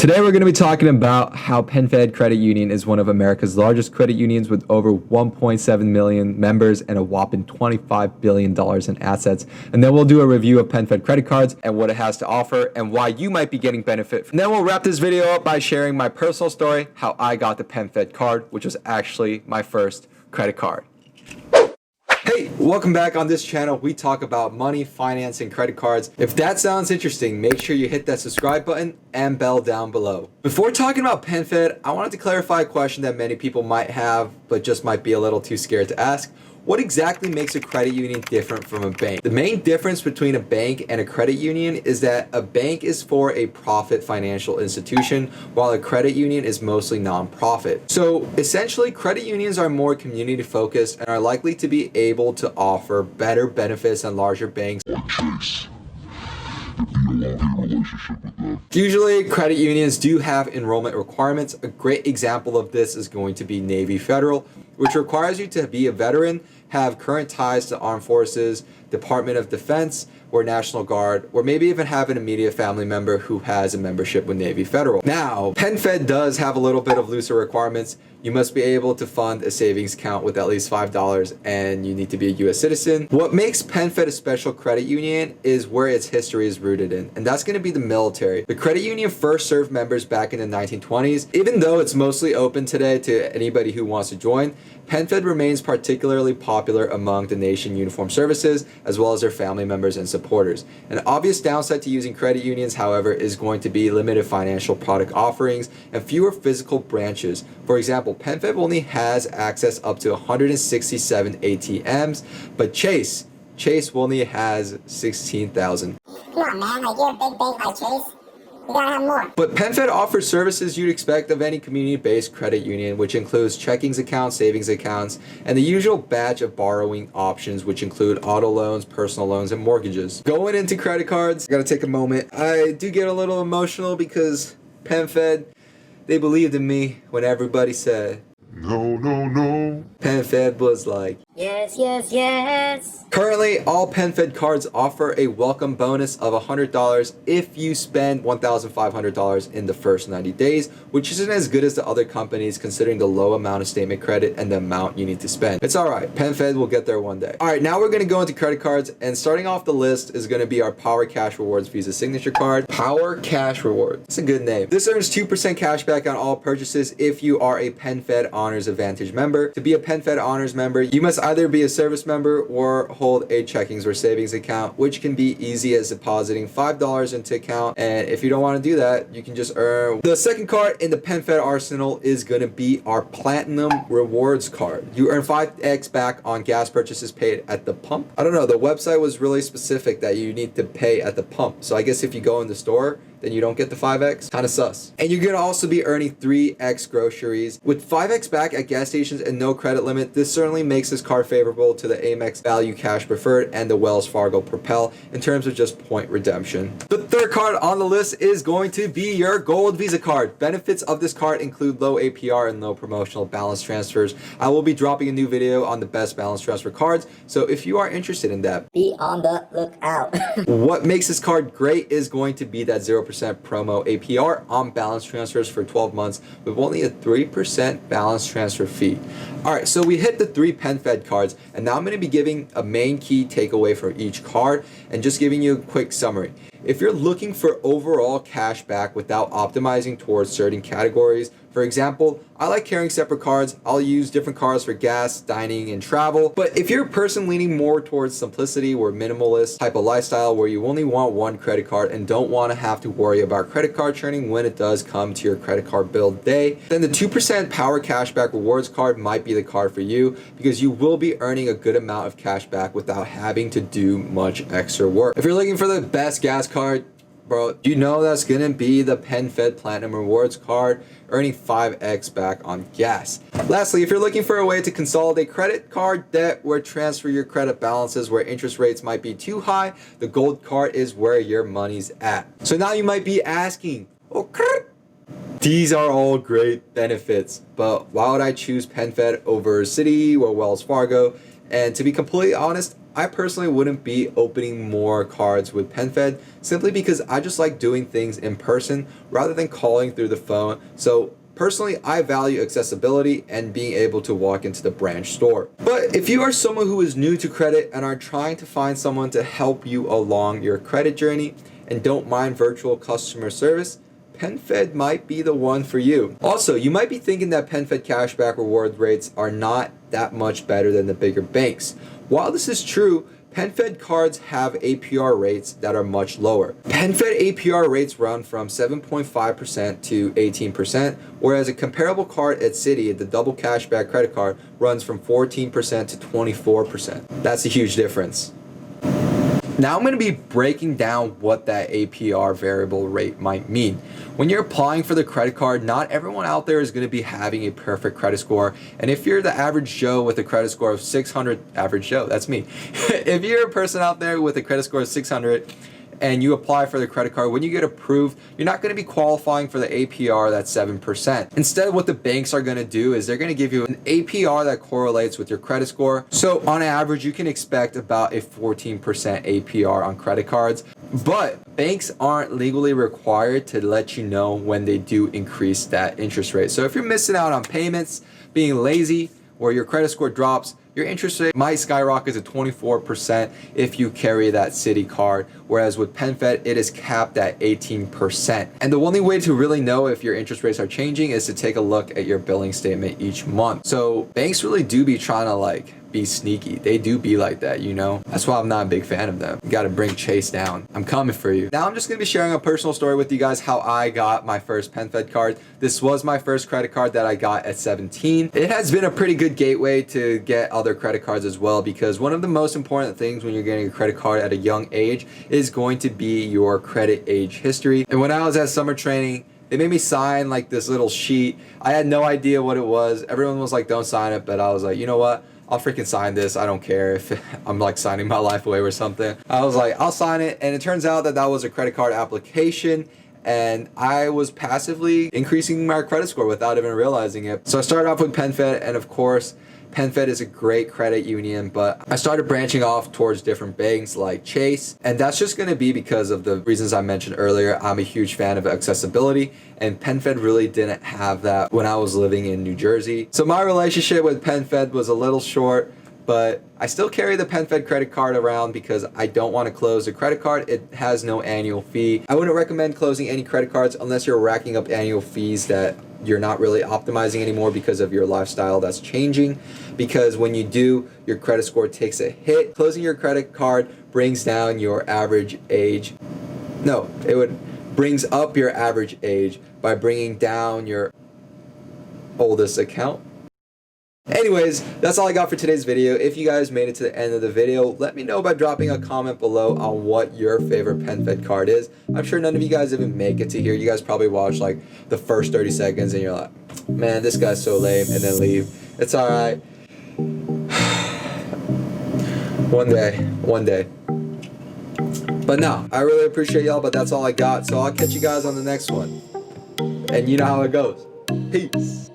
Today we're going to be talking about how PenFed Credit Union is one of America's largest credit unions with over 1.7 million members and a whopping $25 billion in assets. And then we'll do a review of PenFed credit cards and what it has to offer and why you might be getting benefit. And then we'll wrap this video up by sharing my personal story, how I got the PenFed card, which was actually my first credit card. Hey, welcome back. On this channel, we talk about money, finance, and credit cards. If that sounds interesting, make sure you hit that subscribe button and bell down below. Before talking about PenFed, I wanted to clarify a question that many people might have, but just might be a little too scared to ask. What exactly makes a credit union different from a bank? The main difference between a bank and a credit union is that a bank is for a profit financial institution, while a credit union is mostly nonprofit. So essentially, credit unions are more community focused and are likely to be able to offer better benefits than larger banks. Usually, credit unions do have enrollment requirements. A great example of this is going to be Navy Federal, which requires you to be a veteran, have current ties to armed forces, Department of Defense, or National Guard, or maybe even have an immediate family member who has a membership with Navy Federal. Now, PenFed does have a little bit of looser requirements. You must be able to fund a savings account with at least $5 and you need to be a US citizen. What makes PenFed a special credit union is where its history is rooted in, and that's going to be the military. The credit union first served members back in the 1920s. Even though it's mostly open today to anybody who wants to join, PenFed remains particularly popular among the nation uniformed services as well as their family members and supporters. An obvious downside to using credit unions, however, is going to be limited financial product offerings and fewer physical branches. For example, PenFed only has access up to 167 ATMs, but Chase only has 16,000. Come on, man, like you're a big bank like Chase. You gotta have more. But PenFed offers services you'd expect of any community-based credit union, which includes checkings accounts, savings accounts, and the usual batch of borrowing options, which include auto loans, personal loans, and mortgages. Going into credit cards, I gotta take a moment. I do get a little emotional because PenFed, they believed in me when everybody said, "No, no, no." PenFed was like, Yes, yes, yes. currently, all PenFed cards offer a welcome bonus of $100 if you spend $1,500 in the first 90 days, which isn't as good as the other companies considering the low amount of statement credit and the amount you need to spend. It's alright, PenFed will get there one day. Alright, now we're going to go into credit cards, and starting off the list is going to be our Power Cash Rewards Visa Signature Card. Power Cash Rewards. It's a good name. This earns 2% cash back on all purchases if you are a PenFed Honors Advantage member. To be a PenFed Honors member, you must either be a service member or hold a checkings or savings account, which can be easy as depositing $5 into account. And if you don't want to do that, you can just earn. The second card in the PenFed arsenal is going to be our Platinum Rewards card. You earn 5x back on gas purchases paid at the pump. I don't know, the website was really specific that you need to pay at the pump. So I guess if you go in the store, then you don't get the 5x. Kind of sus. And you're gonna also be earning 3x groceries. With 5x back at gas stations and no credit limit, this certainly makes this card favorable to the Amex Value Cash Preferred and the Wells Fargo Propel in terms of just point redemption. The third card on the list is going to be your Gold Visa card. Benefits of this card include low APR and low promotional balance transfers. I will be dropping a new video on the best balance transfer cards, so if you are interested in that, Be on the lookout. what makes this card great is going to be that 0% promo APR on balance transfers for 12 months with only a 3% balance transfer fee. Alright, so we hit the 3 PenFed cards, and now I'm going to be giving a main key takeaway for each card and just giving you a quick summary. If you're looking for overall cash back without optimizing towards certain categories, for example, I like carrying separate cards. I'll use different cards for gas, dining, and travel. But if you're a person leaning more towards simplicity or minimalist type of lifestyle where you only want one credit card and don't want to have to worry about credit card churning when it does come to your credit card bill day, then the 2% Power Cashback Rewards card might be the card for you because you will be earning a good amount of cash back without having to do much extra work. If you're looking for the best gas card, bro, you know that's gonna be the PenFed Platinum Rewards card, earning 5x back on gas. Lastly, if you're looking for a way to consolidate credit card debt or transfer your credit balances where interest rates might be too high, the Gold card is where your money's at. So now you might be asking, okay, these are all great benefits, but why would I choose PenFed over Citi or Wells Fargo? And to be completely honest, I personally wouldn't be opening more cards with PenFed simply because I just like doing things in person rather than calling through the phone. So personally, I value accessibility and being able to walk into the branch store. But if you are someone who is new to credit and are trying to find someone to help you along your credit journey and don't mind virtual customer service, PenFed might be the one for you. Also, you might be thinking that PenFed cashback reward rates are not that much better than the bigger banks. While this is true, PenFed cards have APR rates that are much lower. PenFed APR rates run from 7.5% to 18%, whereas a comparable card at Citi, the double cashback credit card, runs from 14% to 24%. That's a huge difference. Now I'm going to be breaking down what that APR variable rate might mean. When you're applying for the credit card, not everyone out there is going to be having a perfect credit score. And if you're the average Joe with a credit score of 600, average Joe, that's me. If you're a person out there with a credit score of 600 and you apply for the credit card, when you get approved, you're not going to be qualifying for the APR that's 7%. Instead, what the banks are going to do is they're going to give you an APR that correlates with your credit score. So on average, you can expect about a 14% APR on credit cards. But banks aren't legally required to let you know when they do increase that interest rate. So if you're missing out on payments, being lazy, or your credit score drops, your interest rate might skyrocket to 24% if you carry that Citi card, whereas with PenFed, it is capped at 18%. And the only way to really know if your interest rates are changing is to take a look at your billing statement each month. So banks really do be trying to be sneaky. They do be like that, you know? That's why I'm not a big fan of them. You gotta bring Chase down. I'm coming for you. Now I'm just gonna be sharing a personal story with you guys how I got my first PenFed card. This was my first credit card that I got at 17. It has been a pretty good gateway to get other credit cards as well, because one of the most important things when you're getting a credit card at a young age is going to be your credit age history. And when I was at summer training, they made me sign this little sheet. I had no idea what it was. Everyone was like, don't sign it, but I was like, you know what? I'll freaking sign this. I don't care if I'm signing my life away or something. I was like, I'll sign it. And it turns out that that was a credit card application, and I was passively increasing my credit score without even realizing it. So I started off with PenFed, and of course, PenFed is a great credit union, but I started branching off towards different banks like Chase, and that's just going to be because of the reasons I mentioned earlier. I'm a huge fan of accessibility, and PenFed really didn't have that when I was living in New Jersey. So my relationship with PenFed was a little short, but I still carry the PenFed credit card around because I don't want to close the credit card. It has no annual fee. I wouldn't recommend closing any credit cards unless you're racking up annual fees that you're not really optimizing anymore because of your lifestyle that's changing. Because when you do, your credit score takes a hit. Closing your credit card brings down your average age. No, brings up your average age by bringing down your oldest account. Anyways, that's all I got for today's video. If you guys made it to the end of the video, let me know by dropping a comment below on what your favorite PenFed card is. I'm sure none of you guys even make it to here. You guys probably watch the first 30 seconds and you're like, man, this guy's so lame, and then leave. It's all right. One day. But no, I really appreciate y'all, but that's all I got. So I'll catch you guys on the next one. And you know how it goes. Peace.